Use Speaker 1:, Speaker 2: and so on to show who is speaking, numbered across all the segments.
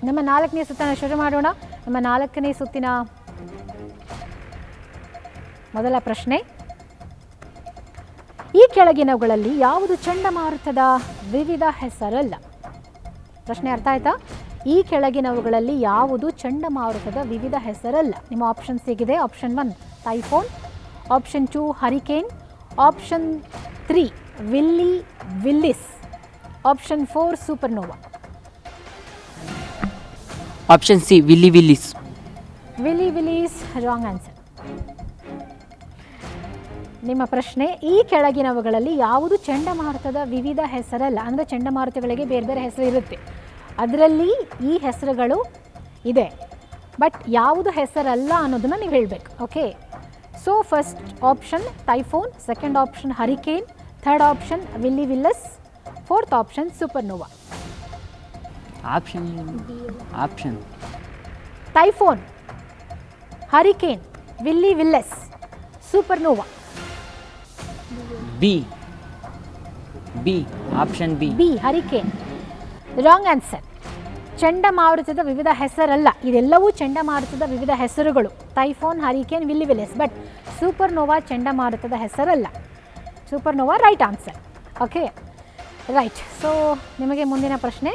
Speaker 1: ನಮ್ಮ 4ನೇ ಸುತ್ತನ್ನು ಶುರು ಮಾಡೋಣ. ನಮ್ಮ 4ನೇ ಸುತ್ತಿನ ಮೊದಲ ಪ್ರಶ್ನೆ, ಈ ಕೆಳಗಿನವುಗಳಲ್ಲಿ ಯಾವುದು ಚಂಡಮಾರುತದ ವಿವಿಧ ಹೆಸರಲ್ಲ? ಪ್ರಶ್ನೆ ಅರ್ಥ ಆಯ್ತಾ? ಈ ಕೆಳಗಿನವುಗಳಲ್ಲಿ ಯಾವುದು ಚಂಡಮಾರುತದ ವಿವಿಧ ಹೆಸರಲ್ಲ? ನಿಮ್ಮ ಆಪ್ಷನ್ಸ್ ಹೇಗಿದೆ: option 1 typhoon, option 2 hurricane, option 3 willy willies, option 4 supernova.
Speaker 2: Option C willy willies.
Speaker 1: Willy willies wrong answer. ನಿಮ್ಮ ಪ್ರಶ್ನೆ, ಈ ಕೆಳಗಿನವುಗಳಲ್ಲಿ ಯಾವುದು ಚಂಡಮಾರುತದ ವಿವಿಧ ಹೆಸರಲ್ಲ? ಅಂದರೆ ಚಂಡಮಾರುತಗಳಿಗೆ ಬೇರೆ ಬೇರೆ ಹೆಸರು ಇರುತ್ತೆ, ಅದರಲ್ಲಿ ಈ ಹೆಸರುಗಳು ಇದೆ, ಬಟ್ ಯಾವುದು ಹೆಸರಲ್ಲ ಅನ್ನೋದನ್ನು ನೀವು ಹೇಳಬೇಕು. Okay, so first option typhoon, second option hurricane, third option willy willies, fourth option supernova.
Speaker 2: Option
Speaker 1: typhoon, hurricane, willy willies, supernova.
Speaker 2: B option B
Speaker 1: hurricane wrong answer. ಚಂಡಮಾರುತದ ವಿವಿಧ ಹೆಸರಲ್ಲ, ಇದೆಲ್ಲವೂ ಚಂಡಮಾರುತದ ವಿವಿಧ ಹೆಸರುಗಳು. Typhoon, hurricane, willy willies, but supernova ಚಂಡಮಾರುತದ ಹೆಸರಲ್ಲ. Supernova right answer. Okay right. So ನಿಮಗೆ ಮುಂದಿನ ಪ್ರಶ್ನೆ.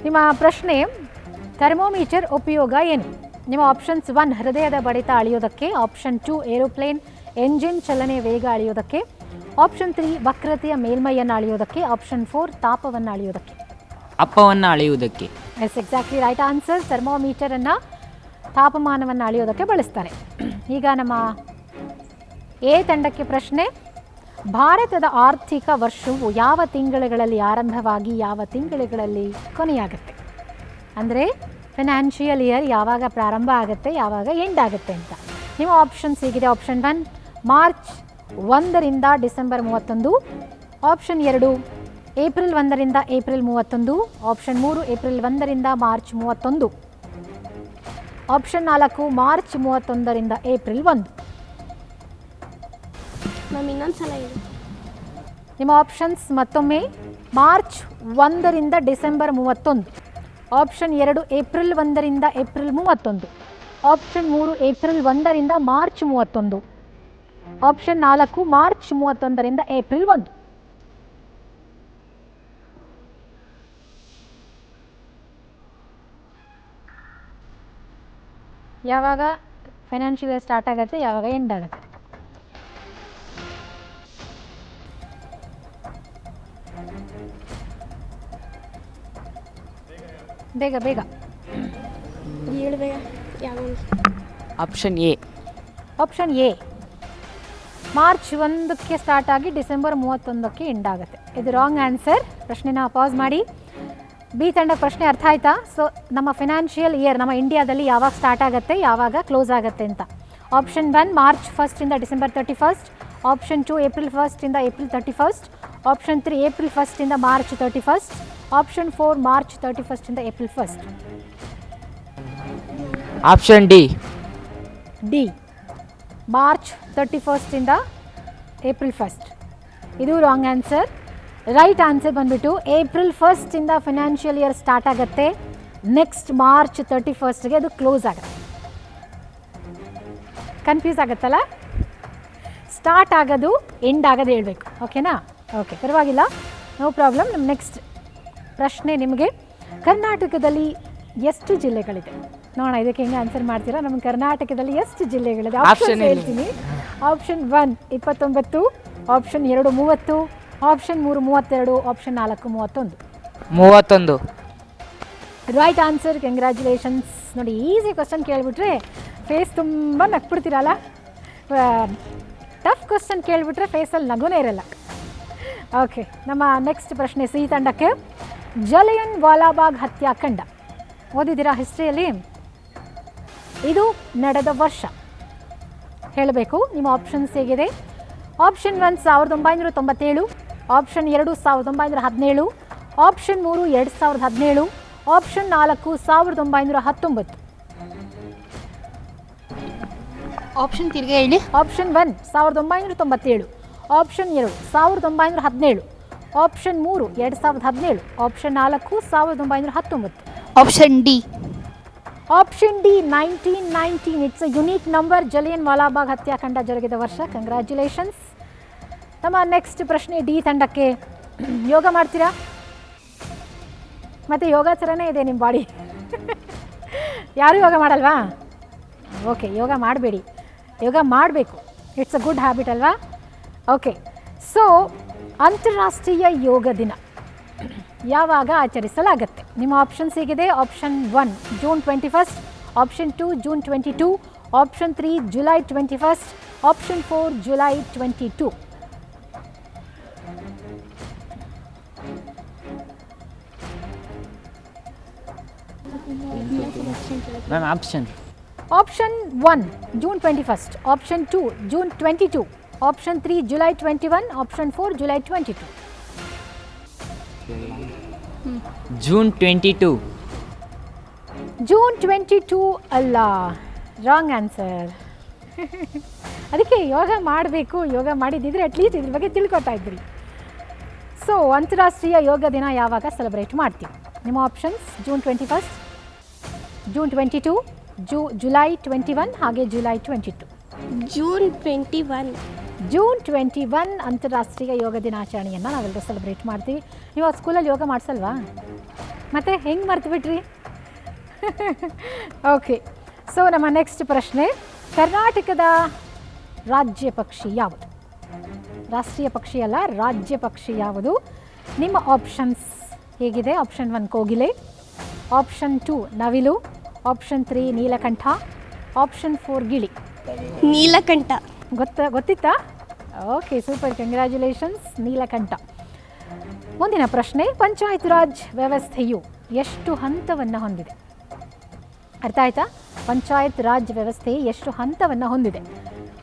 Speaker 1: ನಿಮ್ಮ ಪ್ರಶ್ನೆ, ಥರ್ಮೋಮೀಟರ್ ಉಪಯೋಗ ಏನು? ನಿಮ್ಮ ಆಪ್ಷನ್ಸ್ 1 ಹೃದಯದ ಬಡಿತ ಅಳೆಯೋದಕ್ಕೆ, ಆಪ್ಷನ್ 2 ಏರೋಪ್ಲೇನ್ ಎಂಜಿನ್ ಚಲನೆ ವೇಗ ಅಳೆಯೋದಕ್ಕೆ, ಆಪ್ಷನ್ 3 ವಕ್ರತೆಯ ಮೇಲ್ಮೈಯನ್ನು ಅಳೆಯೋದಕ್ಕೆ, ಆಪ್ಷನ್ 4 ತಾಪವನ್ನು ಅಳೆಯೋದಕ್ಕೆ.
Speaker 2: ಅಪ್ಪವನ್ನು ಅಳೆಯುವುದಕ್ಕೆ.
Speaker 1: Yes, exactly right answer. ಥರ್ಮೋಮೀಟರನ್ನು ತಾಪಮಾನವನ್ನು ಅಳೆಯೋದಕ್ಕೆ ಬಳಸ್ತಾರೆ. ಈಗ ನಮ್ಮ ಎ ತಂಡಕ್ಕೆ ಪ್ರಶ್ನೆ, ಭಾರತದ ಆರ್ಥಿಕ ವರ್ಷವು ಯಾವ ತಿಂಗಳುಗಳಲ್ಲಿ ಆರಂಭವಾಗಿ ಯಾವ ತಿಂಗಳುಗಳಲ್ಲಿ ಕೊನೆಯಾಗುತ್ತೆ? ಅಂದರೆ ಫೈನಾನ್ಷಿಯಲ್ ಇಯರ್ ಯಾವಾಗ ಪ್ರಾರಂಭ ಆಗುತ್ತೆ, ಯಾವಾಗ ಎಂಡ್ ಆಗುತ್ತೆ ಅಂತ. ನಿಮ್ಮ ಆಪ್ಷನ್ಸ್ ಹೀಗಿದೆ: ಆಪ್ಷನ್ 1 ಮಾರ್ಚ್ 1ರಿಂದ ಡಿಸೆಂಬರ್ 31, ಆಪ್ಷನ್ 2 ಏಪ್ರಿಲ್ 1ರಿಂದ ಏಪ್ರಿಲ್ 31, ಆಪ್ಷನ್ 3 ಏಪ್ರಿಲ್ 1ರಿಂದ ಮಾರ್ಚ್ 31, ಆಪ್ಷನ್ 4 ಮಾರ್ಚ್ 31ರಿಂದ ಏಪ್ರಿಲ್ 1.
Speaker 3: ಇನ್ನೊಂದ್ಸಲ ಇದೆ.
Speaker 1: ನಿಮ್ಮ ಆಪ್ಷನ್ಸ್ ಮತ್ತೊಮ್ಮೆ: ಮಾರ್ಚ್ 1ರಿಂದ ಡಿಸೆಂಬರ್ 31, ಆಪ್ಷನ್ 2 ಏಪ್ರಿಲ್ 1ರಿಂದ ಏಪ್ರಿಲ್ 31, ಆಪ್ಷನ್ 3 ಏಪ್ರಿಲ್ 1ರಿಂದ ಮಾರ್ಚ್ 31, ಆಪ್ಷನ್ 4 ಮಾರ್ಚ್ 31ರಿಂದ ಏಪ್ರಿಲ್ 1. ಯಾವಾಗ ಫೈನಾನ್ಷಿಯಲ್ ಇಯರ್ ಸ್ಟಾರ್ಟ್ ಆಗುತ್ತೆ, ಯಾವಾಗ ಎಂಡ್ ಆಗುತ್ತೆ? ಬೇಗ ಬೇಗ
Speaker 3: ಹೇಳ್ಬೇಕ. ಯಾವ
Speaker 2: option A.
Speaker 1: Option A March 1ಕ್ಕೆ ಸ್ಟಾರ್ಟ್ ಆಗಿ ಡಿಸೆಂಬರ್ 31ಕ್ಕೆ ಎಂಡ್ ಆಗುತ್ತೆ. ಇದು ರಾಂಗ್ ಆನ್ಸರ್. ಪ್ರಶ್ನೆನ ಪಾಸ್ ಮಾಡಿ. ಬಿ ತಂಡ ಪ್ರಶ್ನೆ ಅರ್ಥ ಆಯ್ತಾ? ಸೊ ನಮ್ಮ ಫೈನಾನ್ಷಿಯಲ್ ಇಯರ್ ನಮ್ಮ ಇಂಡಿಯಾದಲ್ಲಿ ಯಾವಾಗ ಸ್ಟಾರ್ಟ್ ಆಗುತ್ತೆ, ಯಾವಾಗ ಕ್ಲೋಸ್ ಆಗುತ್ತೆ ಅಂತ. ಆಪ್ಷನ್ 1 ಮಾರ್ಚ್ 1ರಿಂದ ಡಿಸೆಂಬರ್ 31, ಆಪ್ಷನ್ 2 ಏಪ್ರಿಲ್ 1ರಿಂದ ಏಪ್ರಿಲ್ 31, ಆಪ್ಷನ್ 3 ಏಪ್ರಿಲ್ 1ರಿಂದ ಮಾರ್ಚ್ 31, ಆಪ್ಷನ್ 4 ಮಾರ್ಚ್ 31ರಿಂದ ಏಪ್ರಿಲ್ 1.
Speaker 2: ಆಪ್ಷನ್ ಡಿ
Speaker 1: ಮಾರ್ಚ್ 31ರಿಂದ ಏಪ್ರಿಲ್ 1. ಇದು ರಾಂಗ್ ಆನ್ಸರ್. ರೈಟ್ ಆನ್ಸರ್ ಬಂದ್ಬಿಟ್ಟು ಏಪ್ರಿಲ್ 1ರಿಂದ ಫೈನಾನ್ಷಿಯಲ್ ಇಯರ್ ಸ್ಟಾರ್ಟ್ ಆಗುತ್ತೆ, ನೆಕ್ಸ್ಟ್ ಮಾರ್ಚ್ 31ಗೆ ಅದು ಕ್ಲೋಸ್ ಆಗುತ್ತೆ. ಕನ್ಫ್ಯೂಸ್ ಆಗುತ್ತಲ್ಲ? ಸ್ಟಾರ್ಟ್ ಆಗೋದು ಎಂಡ್ ಆಗೋದು ಹೇಳಬೇಕು. ಓಕೆನಾ? ಓಕೆ, ಪರವಾಗಿಲ್ಲ, ನೋ ಪ್ರಾಬ್ಲಮ್. ನಮ್ಮ ನೆಕ್ಸ್ಟ್ ಪ್ರಶ್ನೆ ನಿಮಗೆ, ಕರ್ನಾಟಕದಲ್ಲಿ ಎಷ್ಟು ಜಿಲ್ಲೆಗಳಿದೆ? ನೋಡೋಣ ಇದಕ್ಕೆ ಹೆಂಗೆ ಆನ್ಸರ್ ಮಾಡ್ತೀರಾ. ನಮ್ಮ ಕರ್ನಾಟಕದಲ್ಲಿ ಎಷ್ಟು ಜಿಲ್ಲೆಗಳಿದೆ? ಆಪ್ಷನ್ ಹೇಳ್ತೀನಿ. Option 1 29, option 2 30, option 3 32, option 4 31. Right answer. Congratulations. ನೋಡಿ, ಈಸಿ ಕ್ವಶನ್ ಕೇಳಿಬಿಟ್ರೆ ಫೇಸ್ ತುಂಬ ನಗ್ಬಿಡ್ತೀರಲ್ಲ. ಟಫ್ ಕ್ವಶನ್ ಕೇಳಿಬಿಟ್ರೆ ಫೇಸಲ್ಲಿ ನಗುನೇ ಇರಲ್ಲ. ಓಕೆ, ನಮ್ಮ ನೆಕ್ಸ್ಟ್ ಪ್ರಶ್ನೆ ಸಿ ತಂಡಕ್ಕೆ. ಜಲಿಯನ್ ವಾಲಾಬಾಗ್ ಹತ್ಯಾಕಾಂಡ ಓದಿದ್ದೀರಾ ಹಿಸ್ಟ್ರಿಯಲ್ಲಿ? ಇದು ನಡೆದ ವರ್ಷ ಹೇಳಬೇಕು. ನಿಮ್ಮ ಆಪ್ಷನ್ಸ್ ಹೇಗಿದೆ? Option 1 1997, option 2 1917, option 3 2017, option 4 1919.
Speaker 3: Option ತಿರ್ಗಿ ಹೇಳಿ.
Speaker 1: Option 1 1997, option 2 1917, option 3 2017, option 4 1919.
Speaker 3: Option D.
Speaker 1: Option D 1919. It's a unique number. Jallianwala Bagh ಹತ್ಯಾಕಾಂಡ ಜರುಗಿದ ವರ್ಷ. ಕಂಗ್ರ್ಯಾಚುಲೇಷನ್ಸ್. ನಮ್ಮ ನೆಕ್ಸ್ಟ್ ಪ್ರಶ್ನೆ ಡಿ ತಂಡಕ್ಕೆ. ಯೋಗ ಮಾಡ್ತೀರಾ? ಮತ್ತು ಯೋಗ ಥರನೇ ಇದೆ ನಿಮ್ಮ ಬಾಡಿ. ಯಾರೂ ಯೋಗ ಮಾಡಲ್ವಾ? ಓಕೆ, ಯೋಗ ಮಾಡಬೇಡಿ, ಯೋಗ ಮಾಡಬೇಕು. ಇಟ್ಸ್ ಅ ಗುಡ್ ಹ್ಯಾಬಿಟ್ ಅಲ್ವಾ? ಓಕೆ, ಸೊ ಅಂತಾರಾಷ್ಟ್ರೀಯ ಯೋಗ ದಿನ ಯಾವಾಗ ಆಚರಿಸಲಾಗುತ್ತೆ? ನಿಮ್ಮ ಆಪ್ಷನ್ಸ್ ಹೀಗಿದೆ. Option 1 June 21, option 2 June 22, option 3 July 21, option 4 July 22.
Speaker 2: Ma'am option.
Speaker 1: Option 1 June 21, option 2 June 22, option 3 July 21, option 4 July 22.
Speaker 2: June 22.
Speaker 1: June 22 ಅಲ್ಲ, ರಾಂಗ್ ಆನ್ಸರ್. ಅದಕ್ಕೆ ಯೋಗ ಮಾಡಬೇಕು, ಯೋಗ ಮಾಡಿದ್ದಿದ್ರೆ ಅಟ್ಲೀಸ್ಟ್ ಇದ್ರ ಬಗ್ಗೆ ತಿಳ್ಕೊತಾ ಇದ್ರಿ. ಸೊ ಅಂತಾರಾಷ್ಟ್ರೀಯ ಯೋಗ ದಿನ ಯಾವಾಗ ಸೆಲೆಬ್ರೇಟ್ ಮಾಡ್ತೀವಿ? ನಿಮ್ಮ ಆಪ್ಷನ್ಸ್ ಜೂನ್ 21, ಜೂನ್ 22, ಜುಲೈ 21 ಹಾಗೆ ಜುಲೈ 22.
Speaker 3: ಜೂನ್ 21.
Speaker 1: ಜೂನ್ 21 ಅಂತಾರಾಷ್ಟ್ರೀಯ ಯೋಗ ದಿನಾಚರಣೆಯನ್ನು ನಾವೆಲ್ಲರೂ ಸೆಲೆಬ್ರೇಟ್ ಮಾಡ್ತೀವಿ. ನೀವು ಸ್ಕೂಲಲ್ಲಿ ಯೋಗ ಮಾಡಿಸಲ್ವಾ? ಮತ್ತು ಹೆಂಗೆ ಮರ್ತು ಬಿಟ್ರಿ? ಓಕೆ, ಸೊ ನಮ್ಮ ನೆಕ್ಸ್ಟ್ ಪ್ರಶ್ನೆ. ಕರ್ನಾಟಕದ ರಾಜ್ಯ ಪಕ್ಷಿ ಯಾವುದು? ರಾಷ್ಟ್ರೀಯ ಪಕ್ಷಿ ಅಲ್ಲ, ರಾಜ್ಯ ಪಕ್ಷಿ ಯಾವುದು? ನಿಮ್ಮ ಆಪ್ಷನ್ಸ್ ಹೇಗಿದೆ. ಆಪ್ಷನ್ 1 ಕೋಗಿಲೆ, ಆಪ್ಷನ್ 2 ನವಿಲು, ಆಪ್ಷನ್ 3 ನೀಲಕಂಠ, ಆಪ್ಷನ್ 4 ಗಿಳಿ.
Speaker 3: ನೀಲಕಂಠ.
Speaker 1: ಗೊತ್ತಿತ್ತಾ? ಓಕೆ, ಸೂಪರ್, ಕಂಗ್ರ್ಯಾಚುಲೇಷನ್ಸ್, ನೀಲಕಂಠ. ಮುಂದಿನ ಪ್ರಶ್ನೆ. ಪಂಚಾಯತ್ ರಾಜ್ ವ್ಯವಸ್ಥೆಯು ಎಷ್ಟು ಹಂತವನ್ನು ಹೊಂದಿದೆ? ಅರ್ಥ ಆಯ್ತಾ? ಪಂಚಾಯತ್ ರಾಜ್ ವ್ಯವಸ್ಥೆ ಎಷ್ಟು ಹಂತವನ್ನು ಹೊಂದಿದೆ?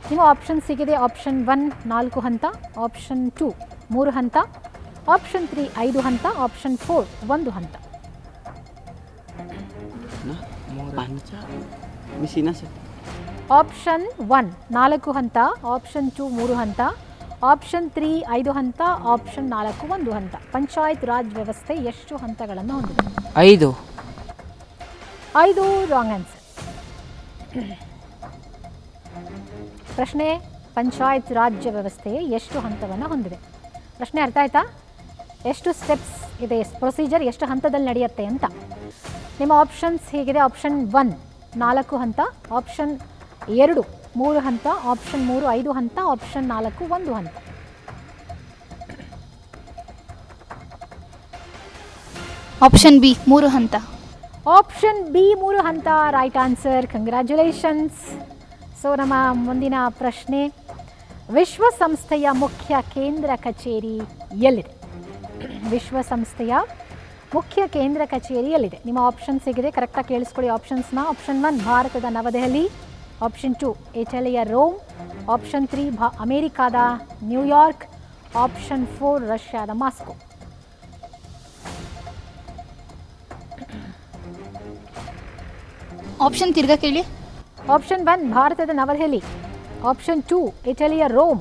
Speaker 1: ನಿಮ್ಮ ಆಪ್ಷನ್ಸ್ ಸಿಗಿದೆ. ಆಪ್ಷನ್ 1 4 ಹಂತ, ಆಪ್ಷನ್ 2 3 ಹಂತ, ಆಪ್ಷನ್ 3 5 ಹಂತ, ಆಪ್ಷನ್ 4 1 ಹಂತ. ಆಪ್ಷನ್ 1 4 ಹಂತ, ಆಪ್ಷನ್ 2 3 ಹಂತ, ಆಪ್ಷನ್ 3 5 ಹಂತ, ಆಪ್ಷನ್ 4 1 ಹಂತ. ಪಂಚಾಯತ್ ರಾಜ್ ವ್ಯವಸ್ಥೆ ಎಷ್ಟು ಹಂತಗಳನ್ನು ಹೊಂದಿದೆ?
Speaker 2: 5.
Speaker 1: 5 ರಾಂಗ್ ಆನ್ಸರ್. ಪ್ರಶ್ನೆ ಪಂಚಾಯತ್ ರಾಜ್ಯ ವ್ಯವಸ್ಥೆ ಎಷ್ಟು ಹಂತವನ್ನು ಹೊಂದಿದೆ? ಪ್ರಶ್ನೆ ಅರ್ಥ ಆಯ್ತಾ? ಎಷ್ಟು ಸ್ಟೆಪ್ಸ್ ಇದೆ, ಪ್ರೊಸೀಜರ್ ಎಷ್ಟು ಹಂತದಲ್ಲಿ ನಡೆಯುತ್ತೆ ಅಂತ. ನಿಮ್ಮ ಆಪ್ಷನ್ಸ್ ಹೀಗಿದೆ. ಆಪ್ಷನ್ 1 4 ಹಂತ, ಆಪ್ಷನ್ 2 3 ಹಂತ, ಆಪ್ಷನ್ 3 5 ಹಂತ, ಆಪ್ಷನ್ 4 1 ಹಂತ.
Speaker 3: ಆಪ್ಷನ್ ಬಿ 3 ಹಂತ.
Speaker 1: ಆಪ್ಷನ್ ಬಿ 3 ಹಂತ ರೈಟ್ ಆನ್ಸರ್. ಕಂಗ್ರ್ಯಾಚುಲೇಷನ್ಸ್. ಸೊ ನಮ್ಮ ಮುಂದಿನ ಪ್ರಶ್ನೆ. ವಿಶ್ವಸಂಸ್ಥೆಯ ಮುಖ್ಯ ಕೇಂದ್ರ ಕಚೇರಿ ಎಲ್ಲಿದೆ? ವಿಶ್ವಸಂಸ್ಥೆಯ ಮುಖ್ಯ ಕೇಂದ್ರ ಕಚೇರಿ ಎಲ್ಲಿದೆ? ನಿಮ್ಮ ಆಪ್ಷನ್ ಸಿಗಿದೆ, ಕರೆಕ್ಟಾಗಿ ಕೇಳಿಸ್ಕೊಳ್ಳಿ ಆಪ್ಷನ್ಸ್ನ. ಆಪ್ಷನ್ 1 ಭಾರತದ ನವದೆಹಲಿ, ಆಪ್ಷನ್ 2 ಇಟಲಿಯ ರೋಮ್, ಆಪ್ಷನ್ 3 ಅಮೇರಿಕಾದ ನ್ಯೂಯಾರ್ಕ್, ಆಪ್ಷನ್ 4 ರಷ್ಯಾದ ಮಾಸ್ಕೋ.
Speaker 3: ಆಪ್ಷನ್ ತಿರ್ಗಾ ಕೇಳಿ.
Speaker 1: ಆಪ್ಷನ್ 1 ಭಾರತದ ನವದೆಹಲಿ, ಆಪ್ಷನ್ 2 ಇಟಲಿಯ ರೋಮ್,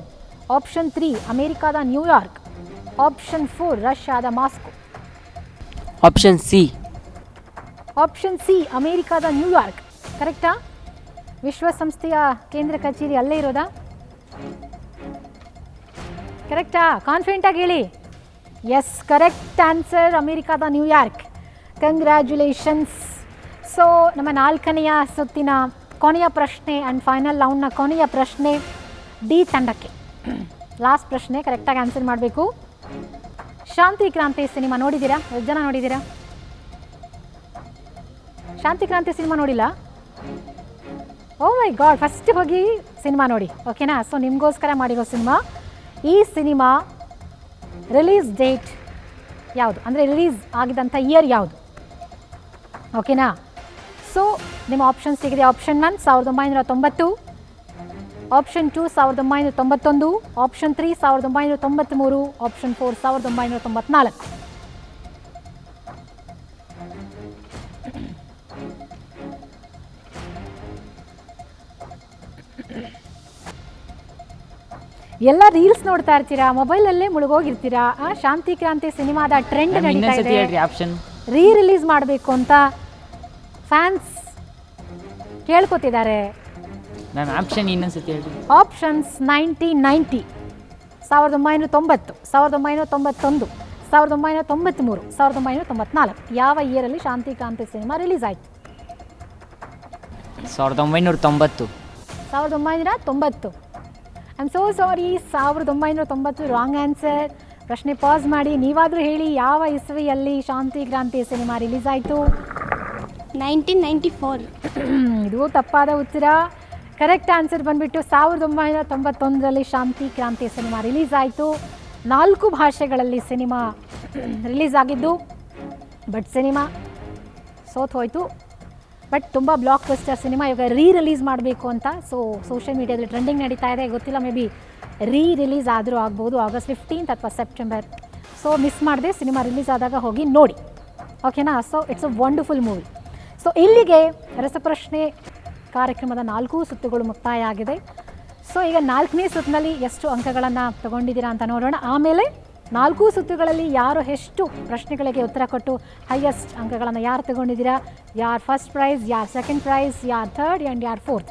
Speaker 1: ಆಪ್ಷನ್ 3 ಅಮೇರಿಕಾದ ನ್ಯೂಯಾರ್ಕ್, ಆಪ್ಷನ್ 4 ರಷ್ಯಾದ Moscow.
Speaker 2: Option C.
Speaker 1: Option C ಅಮೇರಿಕಾದ ನ್ಯೂಯಾರ್ಕ್ ಕರೆಕ್ಟಾ? ವಿಶ್ವಸಂಸ್ಥೆಯ ಕೇಂದ್ರ ಕಚೇರಿ ಅಲ್ಲೇ ಇರೋದಾ? ಕರೆಕ್ಟಾ? ಕಾನ್ಫಿಡೆಂಟಾಗಿ ಹೇಳಿ. ಎಸ್, ಕರೆಕ್ಟ್ ಆನ್ಸರ್, ಅಮೇರಿಕಾದ ನ್ಯೂಯಾರ್ಕ್. ಕಂಗ್ರ್ಯಾಚುಲೇಷನ್ಸ್. ಸೊ ನಮ್ಮ 4ನೆಯ ಸುತ್ತಿನ ಕೊನೆಯ ಪ್ರಶ್ನೆ ಆ್ಯಂಡ್ ಫೈನಲ್ ರೌಂಡ್ನ ಕೊನೆಯ ಪ್ರಶ್ನೆ ಡಿ ತಂಡಕ್ಕೆ. ಲಾಸ್ಟ್ ಪ್ರಶ್ನೆ, ಕರೆಕ್ಟಾಗಿ ಆನ್ಸರ್ ಮಾಡಬೇಕು. ಶಾಂತಿ ಕ್ರಾಂತಿ ಸಿನಿಮಾ ನೋಡಿದ್ದೀರಾ? ಎಷ್ಟು ಜನ ನೋಡಿದ್ದೀರಾ? ಶಾಂತಿ ಕ್ರಾಂತಿ ಸಿನಿಮಾ ನೋಡಿಲ್ಲ? ಓ ಮೈ ಗಾಡ್, ಫಸ್ಟ್ ಹೋಗಿ ಸಿನಿಮಾ ನೋಡಿ, ಓಕೆನಾ? ಸೊ ನಿಮಗೋಸ್ಕರ ಮಾಡಿರೋ ಸಿನಿಮಾ. ಈ ಸಿನಿಮಾ ರಿಲೀಸ್ ಡೇಟ್ ಯಾವುದು, ಅಂದರೆ ರಿಲೀಸ್ ಆಗಿದ್ದಂಥ ಇಯರ್ ಯಾವುದು? ಓಕೆನಾ? ಸೊ ನಿಮ್ಮ ಆಪ್ಷನ್ಸ್ ಸಿಗಿದೆ. Option 1 1990, option 2 1991, option 3 1993, option 4 1994. ಎಲ್ಲ ರೀಲ್ಸ್ ನೋಡ್ತಾ ಇರ್ತೀರಾ, ಮೊಬೈಲಲ್ಲೇ ಮುಳುಗೋಗಿರ್ತೀರಾ. ಶಾಂತಿ ಕ್ರಾಂತಿ ಸಿನಿಮಾದ ಟ್ರೆಂಡ್
Speaker 2: ಮ್ಯಾಮ್
Speaker 1: ನಡೀತಾ
Speaker 2: ಇನ್ನೊಂದ್ಸತಿ
Speaker 1: ಇದೆ,
Speaker 2: ಹೇಳ್ರಿ ಆಪ್ಷನ್.
Speaker 1: ರೀ ರಿಲೀಸ್ ಮಾಡಬೇಕು ಅಂತ ಫ್ಯಾನ್ಸ್ ಕೇಳ್ಕೊತಿದ್ದಾರೆ.
Speaker 2: ಮ್ಯಾಮ್ ಆಪ್ಷನ್ ಇನ್ನೊಂದ್ಸತಿ ಹೇಳ್ರಿ.
Speaker 1: ಆಪ್ಷನ್ಸ್ 1990, 1990, 1991, 1993, 1994. ಯಾವ ಇಯರಲ್ಲಿ ಶಾಂತಿ ಕ್ರಾಂತಿ ಸಿನಿಮಾ ರಿಲೀಸ್ ಆಯಿತು?
Speaker 2: 1990.
Speaker 1: 1990. I am so sorry, 1990 wrong answer. ಪ್ರಶ್ನೆ ಪಾಸ್ ಮಾಡಿ, ನೀವಾದರೂ ಹೇಳಿ ಯಾವ ಇಸ್ವಿಯಲ್ಲಿ ಶಾಂತಿ ಕ್ರಾಂತಿ ಸಿನಿಮಾ ರಿಲೀಸ್ ಆಯಿತು?
Speaker 3: 1994.
Speaker 1: ಇದು ತಪ್ಪಾದ ಉತ್ತರ. ಕರೆಕ್ಟ್ ಆನ್ಸರ್ ಬಂದುಬಿಟ್ಟು 1991ರಲ್ಲಿ ಶಾಂತಿ ಕ್ರಾಂತಿ ಸಿನಿಮಾ ರಿಲೀಸ್ ಆಯಿತು. 4 ಭಾಷೆಗಳಲ್ಲಿ ಸಿನಿಮಾ ರಿಲೀಸ್ ಆಗಿದ್ದು, ಬಟ್ ಸಿನಿಮಾ ಸೋತ್ ಹೋಯಿತು. ಬಟ್ ತುಂಬ ಬ್ಲಾಕ್ ಬಸ್ಟರ್ ಸಿನಿಮಾ. ಇವಾಗ ರಿಲೀಸ್ ಮಾಡಬೇಕು ಅಂತ ಸೋಷಿಯಲ್ ಮೀಡಿಯಾದಲ್ಲಿ ಟ್ರೆಂಡಿಂಗ್ ನಡೀತಾ ಇದೆ. ಗೊತ್ತಿಲ್ಲ, ಮೇ ಬಿ ರಿಲೀಸ್ ಆದರೂ ಆಗ್ಬೋದು August 15 ಅಥವಾ ಸೆಪ್ಟೆಂಬರ್. ಸೊ ಮಿಸ್ ಮಾಡದೆ ಸಿನಿಮಾ ರಿಲೀಸ್ ಆದಾಗ ಹೋಗಿ ನೋಡಿ, ಓಕೆನಾ? So it's a wonderful movie. So ಇಲ್ಲಿಗೆ ರಸಪ್ರಶ್ನೆ ಕಾರ್ಯಕ್ರಮದ 4 ಸುತ್ತುಗಳು ಮುಕ್ತಾಯ ಆಗಿದೆ. ಸೊ ಈಗ 4ನೇ ಸುತ್ತಿನಲ್ಲಿ ಎಷ್ಟು ಅಂಕಗಳನ್ನು ತಗೊಂಡಿದ್ದೀರಾ ಅಂತ ನೋಡೋಣ. ಆಮೇಲೆ 4 ಸುತ್ತುಗಳಲ್ಲಿ ಯಾರು ಎಷ್ಟು ಪ್ರಶ್ನೆಗಳಿಗೆ ಉತ್ತರ ಕೊಟ್ಟು ಹೈಯೆಸ್ಟ್ ಅಂಕಗಳನ್ನು ಯಾರು ತಗೊಂಡಿದ್ದೀರಾ, ಯಾರು ಫಸ್ಟ್ ಪ್ರೈಸ್, ಯಾರು ಸೆಕೆಂಡ್ ಪ್ರೈಸ್, ಯಾರು ಥರ್ಡ್ ಆ್ಯಂಡ್ ಯಾರು ಫೋರ್ತ್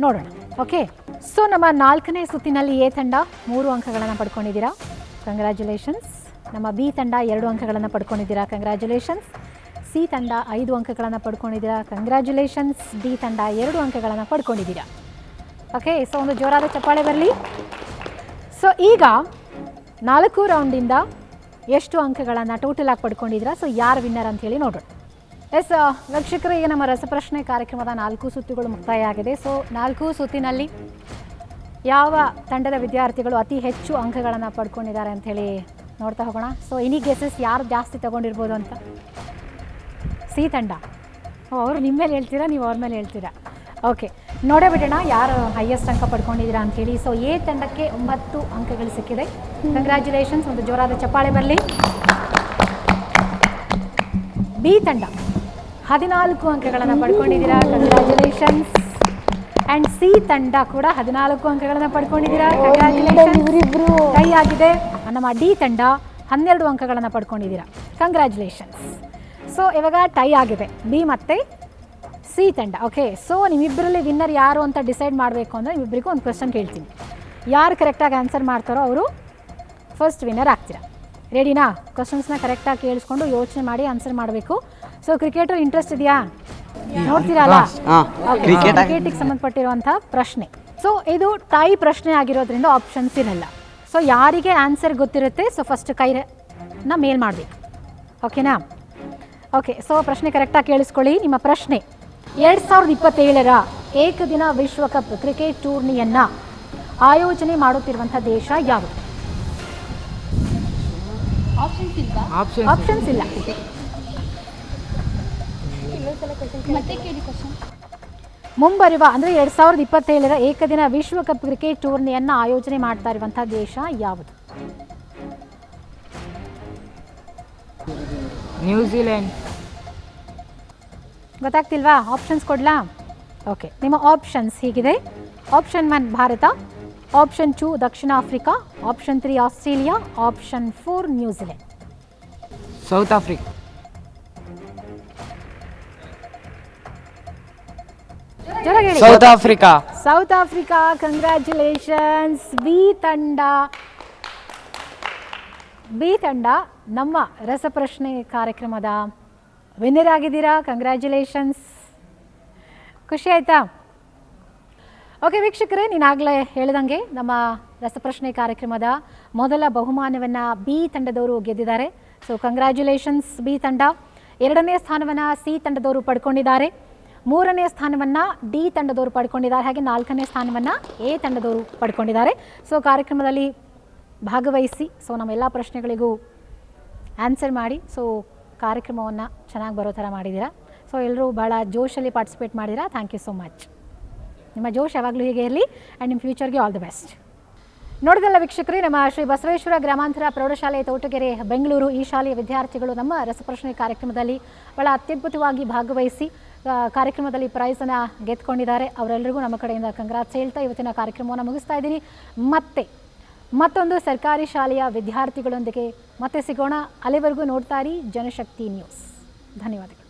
Speaker 1: ನೋಡೋಣ. ಓಕೆ, ಸೊ ನಮ್ಮ 4ನೇ ಸುತ್ತಿನಲ್ಲಿ ಎ ತಂಡ 3 ಅಂಕಗಳನ್ನು ಪಡ್ಕೊಂಡಿದ್ದೀರಾ, ಕಂಗ್ರ್ಯಾಚುಲೇಷನ್ಸ್. ನಮ್ಮ ಬಿ ತಂಡ 2 ಅಂಕಗಳನ್ನು ಪಡ್ಕೊಂಡಿದ್ದೀರಾ, ಕಂಗ್ರ್ಯಾಚುಲೇಷನ್ಸ್. ಸಿ ತಂಡ 5 ಅಂಕಗಳನ್ನು ಪಡ್ಕೊಂಡಿದ್ದೀರಾ, ಕಂಗ್ರ್ಯಾಚುಲೇಷನ್ಸ್. ಡಿ ತಂಡ 2 ಅಂಕಗಳನ್ನು ಪಡ್ಕೊಂಡಿದ್ದೀರಾ. ಓಕೆ, ಸೊ ಒಂದು ಜೋರಾದ ಚಪ್ಪಾಳೆ ಬರಲಿ. ಸೊ ಈಗ 4 ರೌಂಡಿಂದ ಎಷ್ಟು ಅಂಕಗಳನ್ನು ಟೋಟಲ್ ಆಗಿ ಪಡ್ಕೊಂಡಿದ್ದೀರಾ, ಸೊ ಯಾರು ವಿನ್ನರ್ ಅಂತ ಹೇಳಿ ನೋಡೋಣ. ಎಸ್ ವೀಕ್ಷಕರು, ಈಗ ನಮ್ಮ ರಸಪ್ರಶ್ನೆ ಕಾರ್ಯಕ್ರಮದ 4 ಸುತ್ತುಗಳು ಮುಕ್ತಾಯ ಆಗಿದೆ. ಸೊ 4 ಸುತ್ತಿನಲ್ಲಿ ಯಾವ ತಂಡದ ವಿದ್ಯಾರ್ಥಿಗಳು ಅತಿ ಹೆಚ್ಚು ಅಂಕಗಳನ್ನು ಪಡ್ಕೊಂಡಿದ್ದಾರೆ ಅಂಥೇಳಿ ನೋಡ್ತಾ ಹೋಗೋಣ. ಸೊ ಎನಿ ಗೆಸಸ್ ಯಾರು ಜಾಸ್ತಿ ತಗೊಂಡಿರ್ಬೋದು ಅಂತ? ಸಿ ತಂಡ. ಅವರು ನಿಮ್ಮ ಮೇಲೆ ಹೇಳ್ತೀರಾ, ನೀವು ಅವ್ರ ಮೇಲೆ ಹೇಳ್ತೀರಾ? ಓಕೆ, ನೋಡೇ ಬಿಡೋಣ ಯಾರು ಹೈಯೆಸ್ಟ್ ಅಂಕ ಪಡ್ಕೊಂಡಿದ್ದೀರಾ ಅಂಥೇಳಿ. ಸೊ ಎ ತಂಡಕ್ಕೆ 9 ಅಂಕಗಳು ಸಿಕ್ಕಿದೆ, ಕಂಗ್ರ್ಯಾಚುಲೇಷನ್ಸ್. ಒಂದು ಜೋರಾದ ಚಪ್ಪಾಳೆ ಬರಲಿ. ಬಿ ತಂಡ 14 ಅಂಕಗಳನ್ನು ಪಡ್ಕೊಂಡಿದ್ದೀರಾ, ಕಂಗ್ರ್ಯಾಚುಲೇಷನ್ಸ್. ಆ್ಯಂಡ್ ಸಿ ತಂಡ ಕೂಡ 14 ಅಂಕಗಳನ್ನು ಪಡ್ಕೊಂಡಿದ್ದೀರಾ, ಕಂಗ್ರ್ಯಾಚುಲೇಷನ್ಸ್. ಟೈ ಆಗಿದೆ. ನಮ್ಮ ಡಿ ತಂಡ 12 ಅಂಕಗಳನ್ನು ಪಡ್ಕೊಂಡಿದ್ದೀರಾ, ಕಂಗ್ರ್ಯಾಚುಲೇಷನ್ಸ್. ಸೊ ಇವಾಗ ಟೈ ಆಗಿದೆ ಬಿ ಮತ್ತು ಸಿ ತಂಡ. ಓಕೆ, ಸೊ ನಿಮ್ಮಿಬ್ಬರಲ್ಲಿ ವಿನ್ನರ್ ಯಾರು ಅಂತ ಡಿಸೈಡ್ ಮಾಡಬೇಕು ಅಂದರೆ ನಿಮ್ಮಿಬ್ಬರಿಗೂ ಒಂದು ಕ್ವೆಶ್ಚನ್ ಕೇಳ್ತೀನಿ. ಯಾರು ಕರೆಕ್ಟಾಗಿ ಆನ್ಸರ್ ಮಾಡ್ತಾರೋ ಅವರು ಫಸ್ಟ್ ವಿನ್ನರ್ ಆಗ್ತೀರಾ. ರೆಡಿನಾ? ಕ್ವಶನ್ಸ್ನ ಕರೆಕ್ಟಾಗಿ ಕೇಳಿಸ್ಕೊಂಡು ಯೋಚನೆ ಮಾಡಿ ಆನ್ಸರ್ ಮಾಡಬೇಕು. ಸೊ ಕ್ರಿಕೆಟರ್ ಇಂಟ್ರೆಸ್ಟ್ ಇದೆಯಾ? ನೋಡ್ತೀರಲ್ಲ, ಕ್ರಿಕೆಟಿಗೆ ಸಂಬಂಧಪಟ್ಟಿರುವಂಥ ಪ್ರಶ್ನೆ. ಸೊ ಇದು ಟೈ ಪ್ರಶ್ನೆ ಆಗಿರೋದ್ರಿಂದ ಆಪ್ಷನ್ಸ್ ಇರಲ್ಲ. ಸೊ ಯಾರಿಗೆ ಆನ್ಸರ್ ಗೊತ್ತಿರುತ್ತೆ, ಸೊ ಫಸ್ಟ್ ಕೈನ ಮೇಲ್ ಮಾಡಬೇಕು. ಓಕೆನಾ? ಓಕೆ, ಸೊ ಪ್ರಶ್ನೆ ಕರೆಕ್ಟಾಗಿ ಕೇಳಿಸ್ಕೊಳ್ಳಿ. ನಿಮ್ಮ ಪ್ರಶ್ನೆ, 2027ರ ಏಕದಿನ ವಿಶ್ವಕಪ್ ಕ್ರಿಕೆಟ್ ಟೂರ್ನಿಯನ್ನು ಆಯೋಜನೆ ಮಾಡುತ್ತಿರುವಂಥ ದೇಶ ಯಾವುದು? ಆಪ್ಷನ್ಸ್ ಇಲ್ಲ. ಮುಂಬರುವ ಅಂದರೆ 2027ರ ಏಕದಿನ ವಿಶ್ವಕಪ್ ಕ್ರಿಕೆಟ್ ಟೂರ್ನಿಯನ್ನು ಆಯೋಜನೆ ಮಾಡ್ತಾ ಇರುವಂಥ ದೇಶ ಯಾವುದು?
Speaker 2: ನ್ಯೂಜಿಲೆಂಡ್.
Speaker 1: ಗೊತ್ತಾಗ್ತಿಲ್ವಾ? ಆಪ್ಷನ್ಸ್ ಕೊಡ್ಲಾ? ಓಕೆ, ನಿಮ್ಮ ಆಪ್ಷನ್ಸ್ ಹೀಗಿದೆ. ಆಪ್ಷನ್ 1 ಭಾರತ, ಆಪ್ಷನ್ 2 ದಕ್ಷಿಣ Africa, option 3 Australia, option 4 New Zealand.
Speaker 2: South Africa. South Africa.
Speaker 1: South Africa, congratulations. B ತಂಡ ನಮ್ಮ ರಸಪ್ರಶ್ನೆ ಕಾರ್ಯಕ್ರಮದ ವಿನ್ನರ್ ಆಗಿದ್ದೀರಾ, ಕಂಗ್ರ್ಯಾಚುಲೇಷನ್ಸ್. ಖುಷಿ ಆಯಿತಾ? ಓಕೆ ವೀಕ್ಷಕರೇ, ನೀನಾಗಲೇ ಹೇಳಿದಂಗೆ ನಮ್ಮ ರಸಪ್ರಶ್ನೆ ಕಾರ್ಯಕ್ರಮದ ಮೊದಲ ಬಹುಮಾನವನ್ನು ಬಿ ತಂಡದವರು ಗೆದ್ದಿದ್ದಾರೆ. ಸೊ ಕಂಗ್ರ್ಯಾಚುಲೇಷನ್ಸ್ ಬಿ ತಂಡ. 2ನೇ ಸ್ಥಾನವನ್ನು ಸಿ ತಂಡದವರು ಪಡ್ಕೊಂಡಿದ್ದಾರೆ, 3ನೇ ಸ್ಥಾನವನ್ನು ಡಿ ತಂಡದವರು ಪಡ್ಕೊಂಡಿದ್ದಾರೆ, ಹಾಗೆ 4ನೇ ಸ್ಥಾನವನ್ನು ಎ ತಂಡದವರು ಪಡ್ಕೊಂಡಿದ್ದಾರೆ. ಸೊ ಕಾರ್ಯಕ್ರಮದಲ್ಲಿ ಭಾಗವಹಿಸಿ ನಮ್ಮೆಲ್ಲ ಪ್ರಶ್ನೆಗಳಿಗೂ ಆನ್ಸರ್ ಮಾಡಿ ಕಾರ್ಯಕ್ರಮವನ್ನು ಚೆನ್ನಾಗಿ ಬರೋ ಥರ ಮಾಡಿದ್ದೀರಾ. ಎಲ್ಲರೂ ಭಾಳ ಜೋಶಲ್ಲಿ ಪಾರ್ಟಿಸಿಪೇಟ್ ಮಾಡಿದ್ದೀರಾ. Thank you so much. ನಿಮ್ಮ ಜೋಶ್ ಯಾವಾಗಲೂ ಹೀಗೆ ಇರಲಿ ಆ್ಯಂಡ್ ನಿಮ್ಮ ಫ್ಯೂಚರ್ಗೆ ಆಲ್ ದಿ ಬೆಸ್ಟ್. ನೋಡಿದಲ್ಲ ವೀಕ್ಷಕರೇ, ನಮ್ಮ ಶ್ರೀ ಬಸವೇಶ್ವರ ಗ್ರಾಮಾಂತರ ಪ್ರೌಢಶಾಲೆ ತೋಟಗೆರೆ ಬೆಂಗಳೂರು ಈ ಶಾಲೆಯ ವಿದ್ಯಾರ್ಥಿಗಳು ನಮ್ಮ ರಸಪ್ರಶ್ನೆ ಕಾರ್ಯಕ್ರಮದಲ್ಲಿ ಭಾಳ ಅತ್ಯದ್ಭುತವಾಗಿ ಭಾಗವಹಿಸಿ ಕಾರ್ಯಕ್ರಮದಲ್ಲಿ ಪ್ರೈಸನ್ನು ಗೆದ್ದುಕೊಂಡಿದ್ದಾರೆ. ಅವರೆಲ್ಲರಿಗೂ ನಮ್ಮ ಕಡೆಯಿಂದ ಕಂಗ್ರಾಟ್ಸ್ ಹೇಳ್ತಾ ಇವತ್ತಿನ ಕಾರ್ಯಕ್ರಮವನ್ನು ಮುಗಿಸ್ತಾ ಇದ್ದೀನಿ. ಮತ್ತೆ ಮತ್ತೊಂದು ಸರ್ಕಾರಿ ಶಾಲೆಯ ವಿದ್ಯಾರ್ಥಿಗಳೊಂದಿಗೆ ಮತ್ತೆ ಸಿಗೋಣ. ಅಲ್ಲಿವರೆಗೂ ನೋಡ್ತಾ ಇರಿ ಜನಶಕ್ತಿ ನ್ಯೂಸ್. ಧನ್ಯವಾದಗಳು.